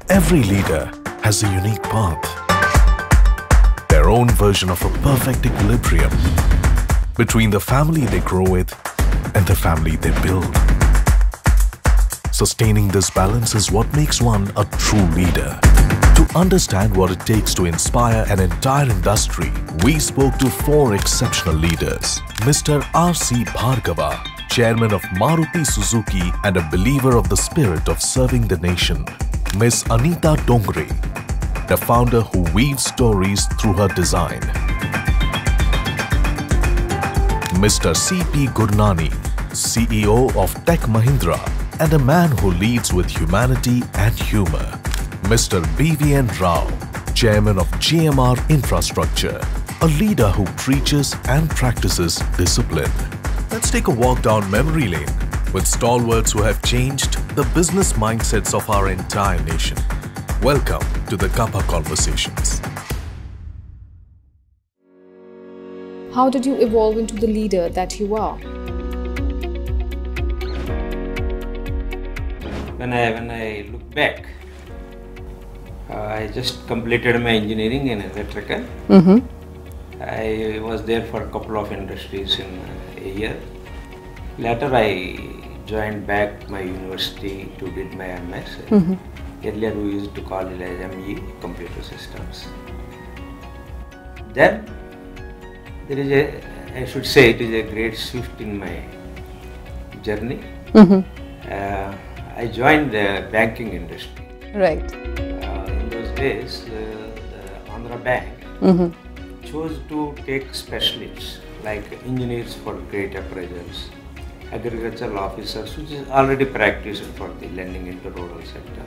Every leader has a unique path, their own version of a perfect equilibrium between the family they grow with and the family they build. Sustaining this balance is what makes one a true leader. To understand what it takes to inspire an entire industry, we spoke to 4 exceptional leaders. Mr. R.C. Bhargava, Chairman of Maruti Suzuki and a believer of the spirit of serving the nation. Miss Anita Dongre, the founder who weaves stories through her design. Mr. C.P. Gurnani, CEO of Tech Mahindra and a man who leads with humanity and humor. Mr. B.V.N. Rao, Chairman of GMR Infrastructure, a leader who preaches and practices discipline. Let's take a walk down memory lane with stalwarts who have changed the business mindsets of our entire nation. Welcome to the Cuppa Conversations. How did you evolve into the leader that you are? When I look back, I just completed my engineering in electrical. I was there for a couple of industries in a year. Later I joined back my university to get my MS. Earlier we used to call it as ME, Computer Systems. Then there is I should say it is a great shift in my journey. I joined the banking industry. Right. In those days, the Andhra Bank chose to take specialists like engineers for credit appraisals, agricultural officers, which is already practiced for the lending into rural sector,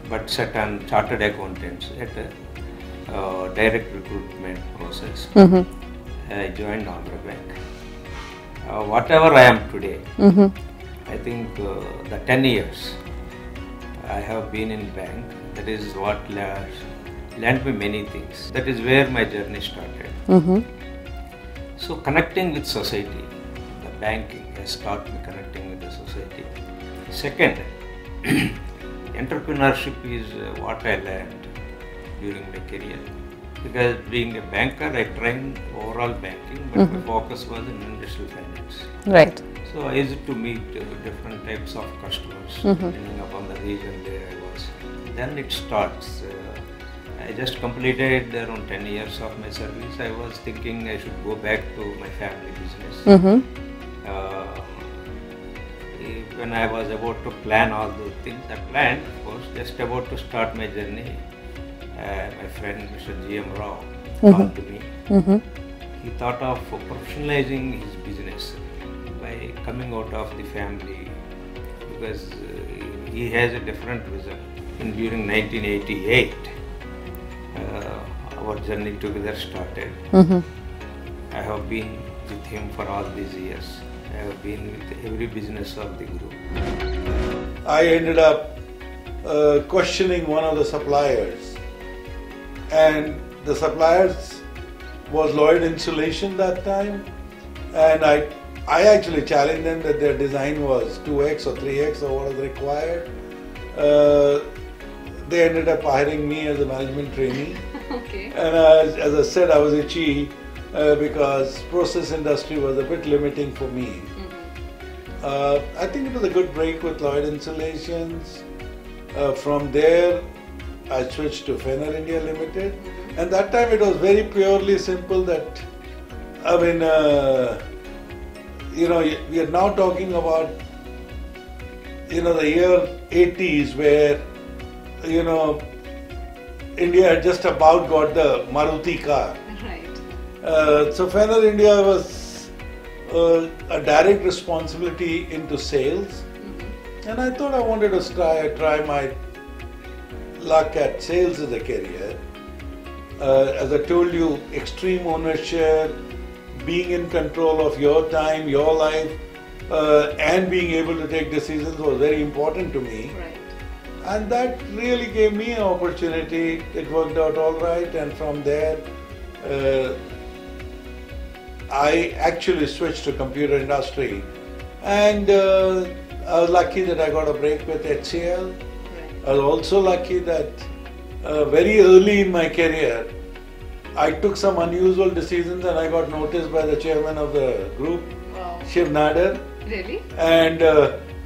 but certain chartered accountants at a direct recruitment process. I joined Andhra Bank. Whatever I am today, I think the 10 years I have been in bank, that is what learned me many things. That is where my journey started. So connecting with society, the banking has taught me connecting with the society. Second, entrepreneurship is what I learned during my career. Because being a banker, I trained overall banking, but my focus was in industrial finance. Right. So I used to meet different types of customers depending upon the region where I was. Then it starts. I just completed around 10 years of my service. I was thinking I should go back to my family business. When I was about to plan all those things, I planned, of course, just about to start my journey. My friend Mr. G.M. Rao called to me. He thought of professionalizing his business by coming out of the family, because he has a different vision. And during 1988, our journey together started. I have been with him for all these years. I have been with every business of the group. I ended up questioning one of the suppliers, and the suppliers was Lloyd Insulation that time, and I actually challenged them that their design was 2x or 3x or what was required. They ended up hiring me as a management trainee. And as I said, I was itchy because process industry was a bit limiting for me. I think it was a good break with Lloyd Insulations. From there, I switched to Fenner India Limited, and that time it was very purely simple that, I mean, we are now talking about, the year 80s where, India had just about got the Maruti car. Right. So Fenner India was a direct responsibility into sales, and I thought I wanted to try my luck at sales as a career. As I told you, extreme ownership, being in control of your time, your life, and being able to take decisions was very important to me. Right. And that really gave me an opportunity. It worked out all right, and from there I actually switched to computer industry, and I was lucky that I got a break with HCL. I was also lucky that very early in my career, I took some unusual decisions and I got noticed by the chairman of the group, Shiv Nadar. Really? And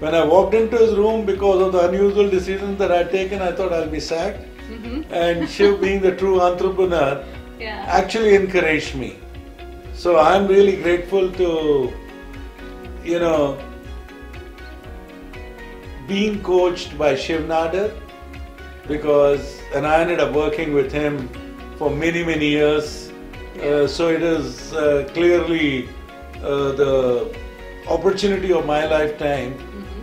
when I walked into his room, because of the unusual decisions that I had taken, I thought I'll be sacked. And Shiv, being the true entrepreneur, actually encouraged me. So I'm really grateful to, being coached by Shiv Nadar, and I ended up working with him for many, many years. So it is clearly the opportunity of my lifetime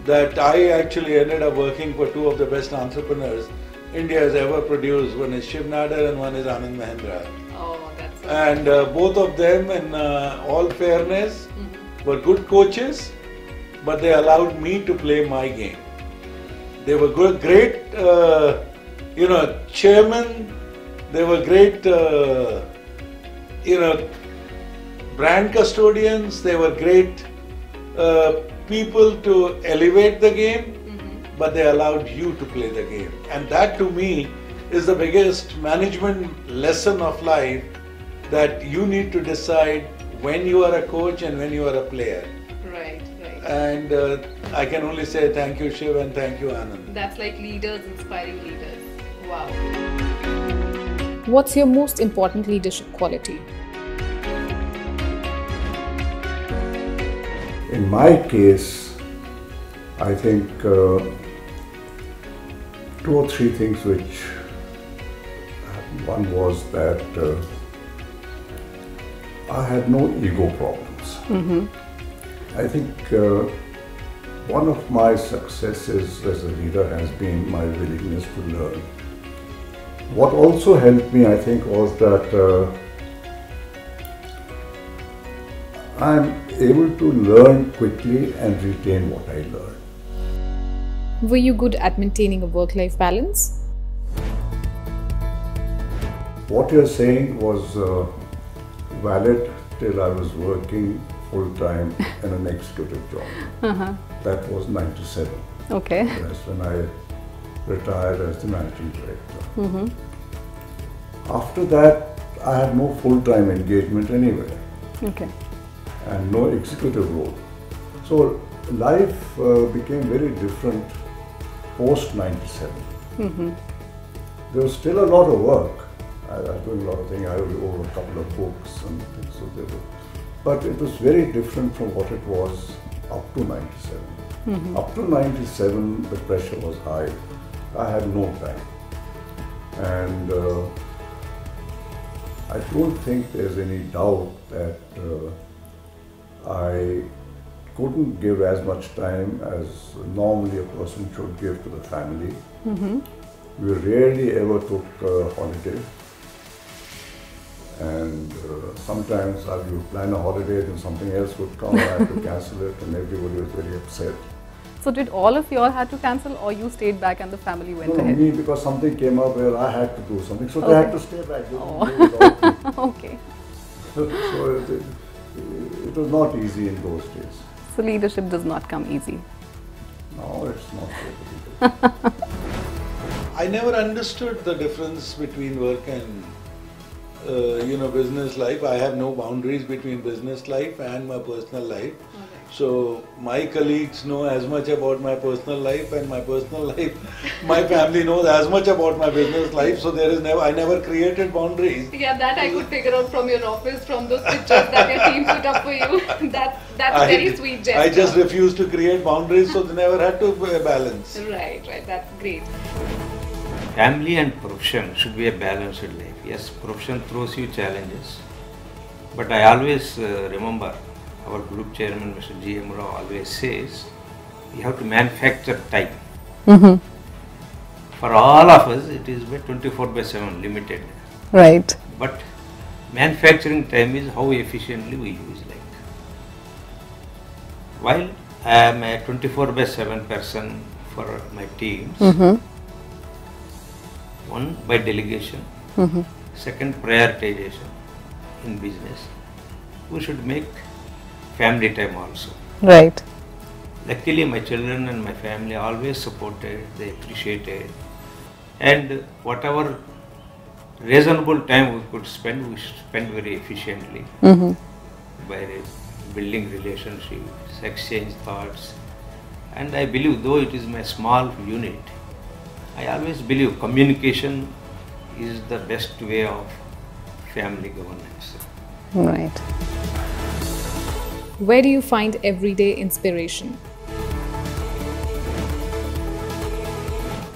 that I actually ended up working for two of the best entrepreneurs India has ever produced. One is Shiv Nadar and one is Anand Mahindra. Oh, that's so And both of them, in all fairness, were good coaches, but they allowed me to play my game. They were great, chairman. They were great, brand custodians. They were great people to elevate the game, but they allowed you to play the game. And that, to me, is the biggest management lesson of life, that you need to decide when you are a coach and when you are a player. right. And I can only say thank you, Shiv, and thank you, Anand. That's like leaders inspiring leaders. Wow. What's your most important leadership quality? In my case, I think 2 or 3 things which happened. One was that I had no ego problems. I think one of my successes as a leader has been my willingness to learn. What also helped me, I think, was that I'm able to learn quickly and retain what I learn. Were you good at maintaining a work-life balance? What you're saying was valid till I was working full-time in an executive job. That was 97. Okay. That's when I retired as the managing director. After that, I had no full-time engagement anywhere. Okay. And no executive role. So life became very different post 97. There was still a lot of work. I was doing a lot of things. I wrote a couple of books and things. So they were, but it was very different from what it was up to 97. Up to 97, the pressure was high. I had no time. And I don't think there's any doubt that I couldn't give as much time as normally a person should give to the family. We rarely ever took a holiday. And sometimes I would plan a holiday, then something else would come, I had to cancel it, and everybody was very upset. So did all of you all had to cancel, or you stayed back and the family went No, ahead? me, because something came up where I had to do something, so they had to stay back. They didn't do without me. Okay. So it was not easy in those days. So leadership does not come easy. Now it's not so difficult. I never understood the difference between work and business life. I have no boundaries between business life and my personal life. So my colleagues know as much about my personal life, and my personal life, my family knows as much about my business life. So I never created boundaries. Yeah, that I could figure out from your office, from those pictures that your team put up for you. That's a very sweet gesture. I just refused to create boundaries, so they never had to balance. Right, that's great. Family and profession should be a balanced life. Yes, profession throws you challenges, but I always remember our group chairman, Mr. G.M. Rao, always says, you have to manufacture time. For all of us, it is 24/7 limited. Right. But manufacturing time is how efficiently we use life. While I am a 24/7 person for my teams, one, by delegation, second, prioritization in business, we should make family time also. Right. Luckily, my children and my family always supported, they appreciated, and whatever reasonable time we could spend, we spent very efficiently by building relationships, exchange thoughts. And I believe, though it is my small unit, I always believe communication is the best way of family governance. Right. Where do you find everyday inspiration?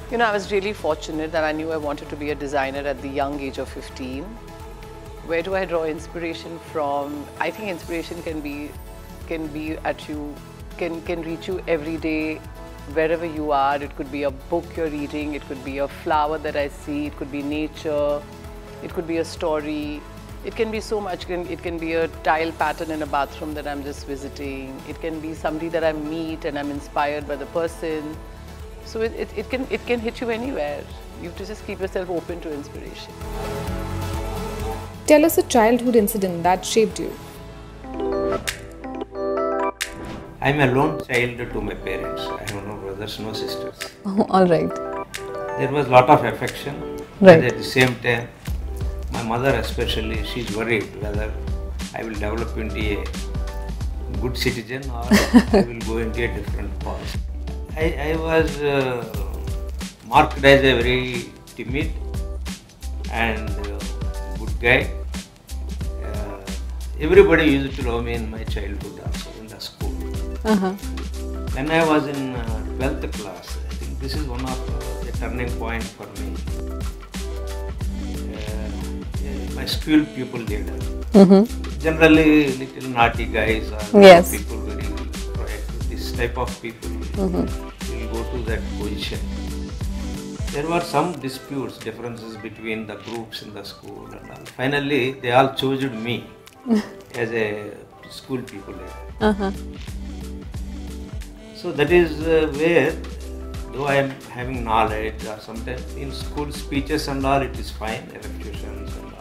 You know, I was really fortunate that I knew I wanted to be a designer at the young age of 15. Where do I draw inspiration from? I think inspiration can reach you every day, wherever you are. It could be a book you're reading, it could be a flower that I see, it could be nature, it could be a story. It can be so much. It can be a tile pattern in a bathroom that I'm just visiting. It can be somebody that I meet and I'm inspired by the person. So it can hit you anywhere. You have to just keep yourself open to inspiration. Tell us a childhood incident that shaped you. I'm a lone child to my parents. I have no brothers, no sisters. Oh, all right. There was a lot of affection, Right. but at the same time, my mother especially, she's worried whether I will develop into a good citizen or I will go into a different path. I was marked as a very timid and good guy. Everybody used to love me in my childhood also in the school. When I was in 12th class, I think this is one of the turning point for me. My school pupil leader. Generally, little naughty guys or Yes. people very proactive. This type of people will go to that position. There were some disputes, differences between the groups in the school and all. Finally, they all chose me as a school pupil leader. So that is where, though I am having knowledge or sometimes in school speeches and all, it is fine, elocutions and all.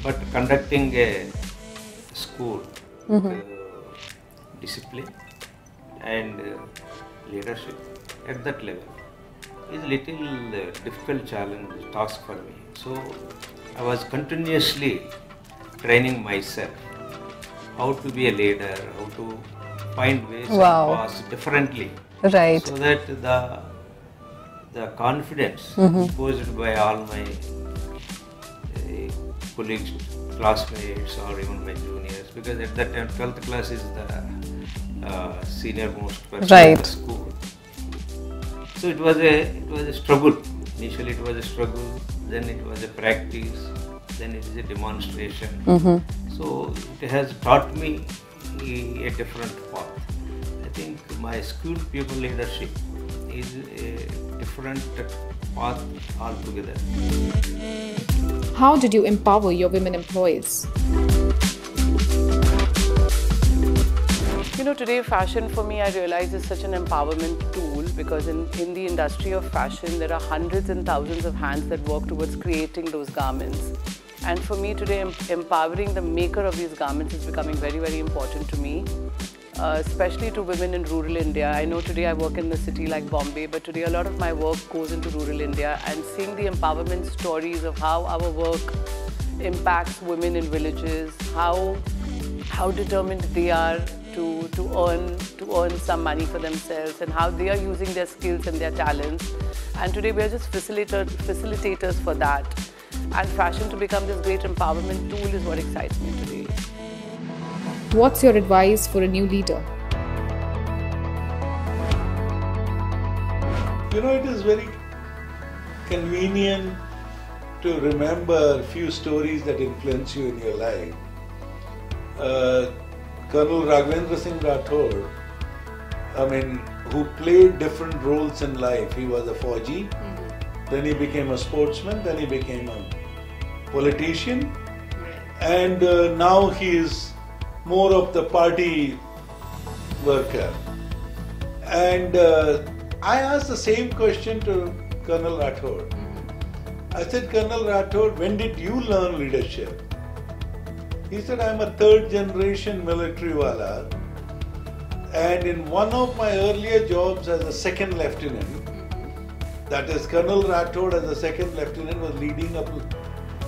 But conducting a school discipline and leadership at that level is little difficult challenge, task for me. So I was continuously training myself how to be a leader, how to find ways to pass differently. Right. So that the confidence imposed by all my colleagues, classmates or even my juniors, because at that time 12th class is the senior most person in the school. So it was a struggle. Initially it was a struggle, then it was a practice, then it is a demonstration. So it has taught me a different path. I think my school pupil leadership is a different path altogether. How did you empower your women employees? You know, today fashion for me, I realize, is such an empowerment tool, because in the industry of fashion, there are hundreds and thousands of hands that work towards creating those garments. And for me today, empowering the maker of these garments is becoming very, very important to me, especially to women in rural India. I know today I work in the city like Bombay, but today a lot of my work goes into rural India, and seeing the empowerment stories of how our work impacts women in villages, how determined they are to earn some money for themselves, and how they are using their skills and their talents. And today we are just facilitators for that. And fashion to become this great empowerment tool is what excites me today. What's your advice for a new leader? You know, it is very convenient to remember a few stories that influence you in your life. Colonel Raghavendra Singh Rathod, who played different roles in life. He was a Fauji, then he became a sportsman, then he became a politician, and now he is more of the party worker. And I asked the same question to Colonel Rathod. I said, Colonel Rathod, when did you learn leadership? He said, I'm a third generation military wala, And in one of my earlier jobs as a second lieutenant, that is Colonel Rathod as a second lieutenant was leading up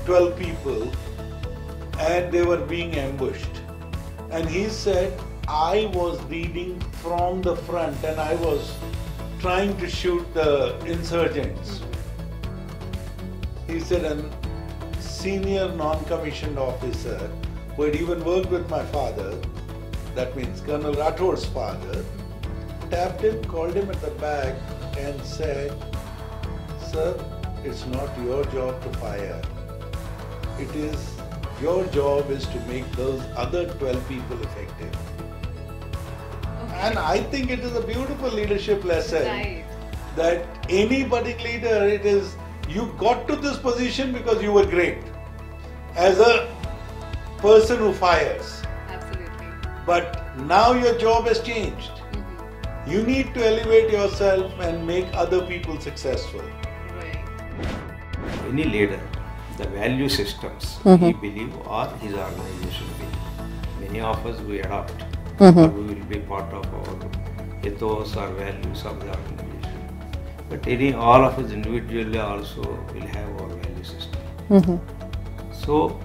12 people and they were being ambushed. And he said, I was leading from the front and I was trying to shoot the insurgents. He said a senior non-commissioned officer who had even worked with my father, that means Colonel Rathod's father, tapped him, called him at the back and said, sir, it's not your job to fire. It is your job is to make those other 12 people effective. And I think it is a beautiful leadership lesson. Right. That any budding leader, it is, you got to this position because you were great. As a person who fires. Absolutely. But now your job has changed. You need to elevate yourself and make other people successful. Right. Any leader, the value systems he believe or his organization believe. Many of us we adopt or we will be part of our ethos or values of the organization. But all of us individually also will have our value system. So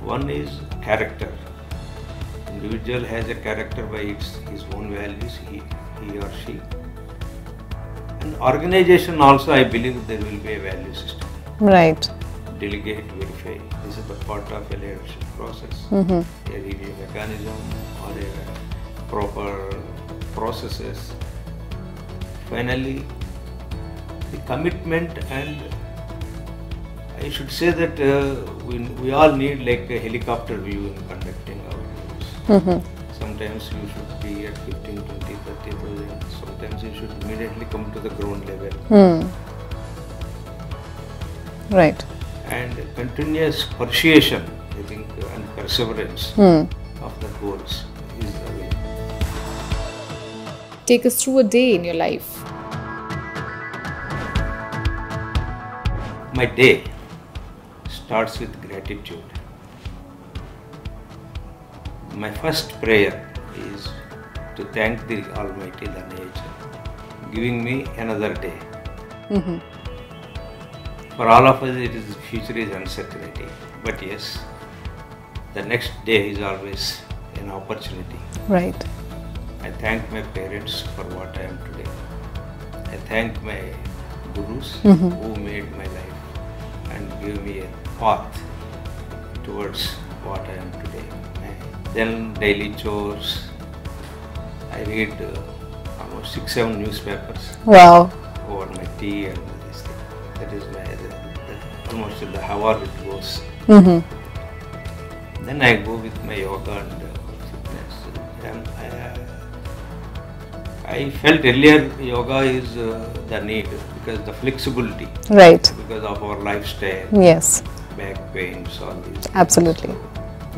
one is character. Individual has a character by his own values, he or she. And organization also, I believe there will be a value system. Right. Delegate, verify. This is the part of a leadership process. A review mechanism or a proper processes. Finally, the commitment, and I should say that we all need like a helicopter view in conducting our jobs. Sometimes you should be at 15, 20, 30,000. Sometimes you should immediately come to the ground level. Right. And continuous persuasion, I think, and perseverance of the goals is the way. Take us through a day in your life. My day starts with gratitude. My first prayer is to thank the Almighty, the nature, giving me another day. For all of us, it is the future is uncertainty. But yes, the next day is always an opportunity. Right. I thank my parents for what I am today. I thank my gurus who made my life and gave me a path towards what I am today. Then daily chores. I read almost 6-7 newspapers. Wow. Over my tea and this thing. That is my almost the hour it goes. Then I go with my yoga and fitness. And I felt earlier yoga is the need because the flexibility. Right. Because of our lifestyle. Yes. Back pains, all these. Absolutely.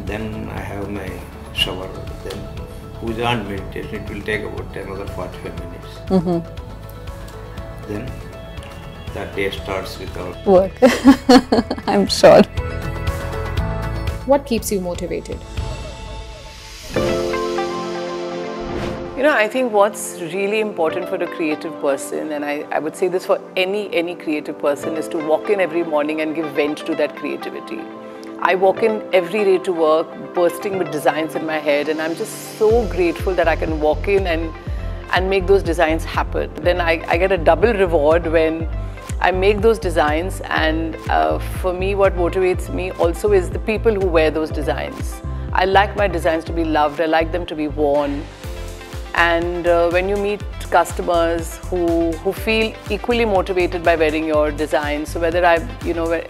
Then I have my shower. Then puja and meditation. It will take about another 45 minutes. Then that day starts with our Work. I'm sure. What keeps you motivated? You know, I think what's really important for a creative person, and I would say this for any creative person, is to walk in every morning and give vent to that creativity. I walk in every day to work bursting with designs in my head, and I'm just so grateful that I can walk in and make those designs happen. Then I get a double reward when I make those designs, and for me what motivates me also is the people who wear those designs. I like my designs to be loved, I like them to be worn. And when you meet customers who feel equally motivated by wearing your designs, so whether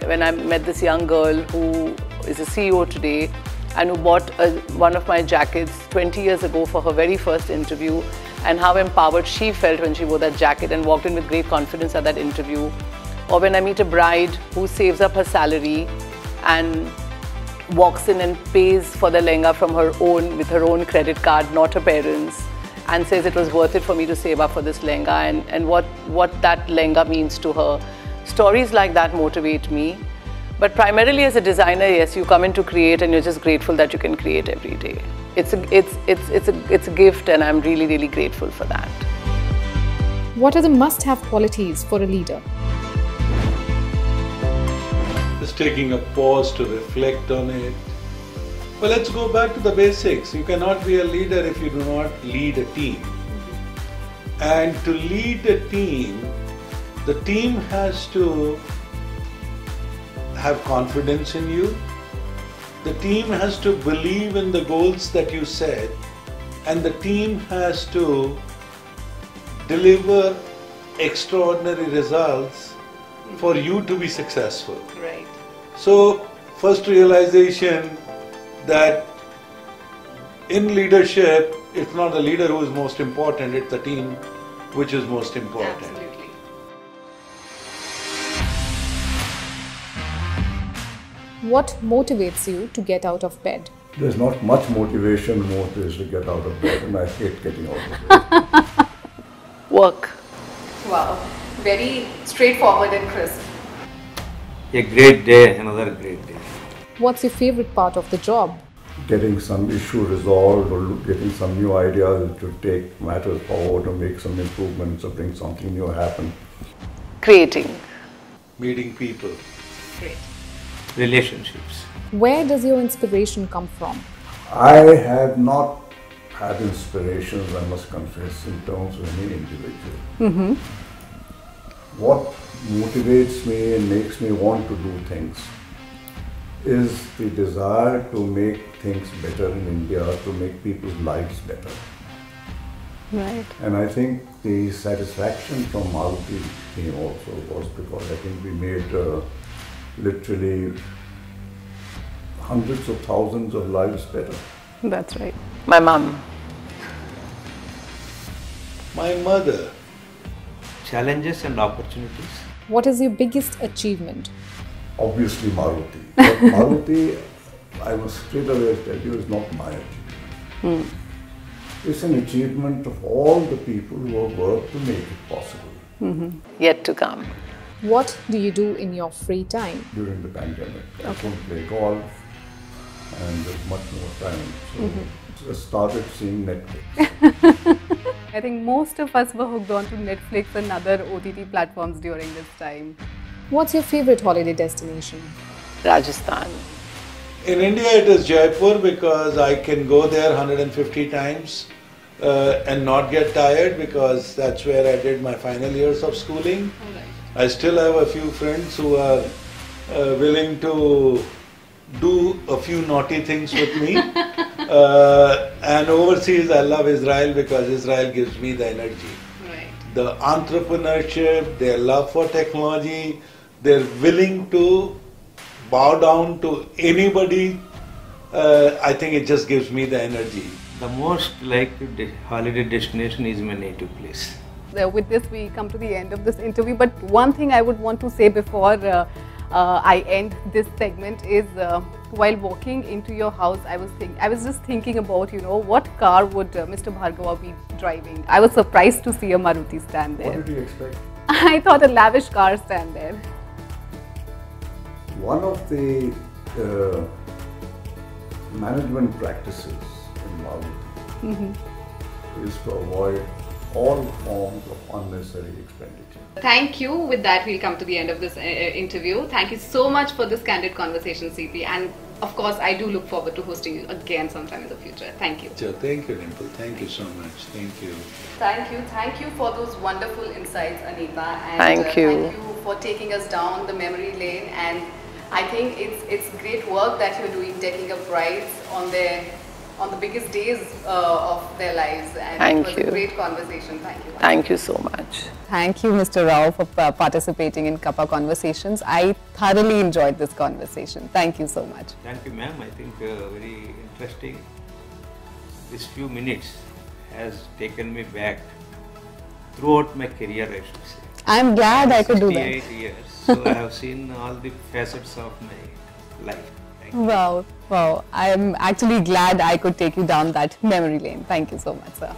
when I met this young girl who is a CEO today and who bought one of my jackets 20 years ago for her very first interview, and how empowered she felt when she wore that jacket and walked in with great confidence at that interview. Or when I meet a bride who saves up her salary and walks in and pays for the lehenga from her own, with her own credit card, not her parents', and says it was worth it for me to save up for this lehenga, and what that lehenga means to her. Stories like that motivate me. But primarily as a designer, yes, you come in to create and you're just grateful that you can create every day. it's a gift, and I'm really, really grateful for that. What are the must-have qualities for a leader? Just taking a pause to reflect on it. Well, let's go back to the basics. You cannot be a leader if you do not lead a team. And to lead a team, the team has to have confidence in you. The team has to believe in the goals that you set, and the team has to deliver extraordinary results for you to be successful. Right. So, first realization that in leadership, it's not the leader who is most important, it's the team which is most important. Absolutely. What motivates you to get out of bed? There's not much motivation more is to get out of bed, and I hate getting out of bed. Work. Wow. Very straightforward and crisp. A great day, another great day. What's your favorite part of the job? Getting some issue resolved or getting some new ideas to take matters forward or make some improvements or bring something new happen. Creating. Meeting people. Great. Relationships. Where does your inspiration come from? I have not had inspirations, I must confess, in terms of any individual. What motivates me and makes me want to do things is the desire to make things better in India, to make people's lives better. Right. And I think the satisfaction from Maruti came also was because I think we made literally hundreds of thousands of lives better. That's right. My mum. My mother. Challenges and opportunities. What is your biggest achievement? Obviously Maruti. But Maruti, I must straight away tell you, is not my achievement. It's an achievement of all the people who have worked to make it possible. Yet to come. What do you do in your free time? During the pandemic, I couldn't play golf and there's much more time. So I started seeing Netflix. I think most of us were hooked on to Netflix and other OTT platforms during this time. What's your favorite holiday destination? Rajasthan. In India it is Jaipur because I can go there 150 times and not get tired because that's where I did my final years of schooling. I still have a few friends who are willing to do a few naughty things with me. And overseas I love Israel because Israel gives me the energy. Right. The entrepreneurship, their love for technology, they're willing to bow down to anybody. I think it just gives me the energy. The most liked holiday destination is my native place. With this, we come to the end of this interview. But one thing I would want to say before I end this segment is, while walking into your house, I was just thinking about, what car would Mr. Bhargava be driving? I was surprised to see a Maruti stand there. What did you expect? I thought a lavish car stand there. One of the management practices in Maruti is to avoid all forms of unnecessary expenditure. Thank you. With that, we'll come to the end of this interview. Thank you so much for this candid conversation, CP. And of course, I do look forward to hosting you again sometime in the future. Thank you. So thank you, Dimple. Thank you so much. Thank you. Thank you. Thank you for those wonderful insights, Anita. And Thank you. Thank you for taking us down the memory lane. And I think it's great work that you're doing, taking up brides on the biggest days of their lives. And Thank it was you. a great conversation. Thank you. Thank you so much. Thank you, Mr. Rao, for participating in Cuppa Conversations. I thoroughly enjoyed this conversation. Thank you so much. Thank you, ma'am. I think very interesting. This few minutes has taken me back throughout my career, I should say. I'm glad I could do that. 68 years. So I have seen all the facets of my life. Thank you. Wow. I'm actually glad I could take you down that memory lane. Thank you so much, sir.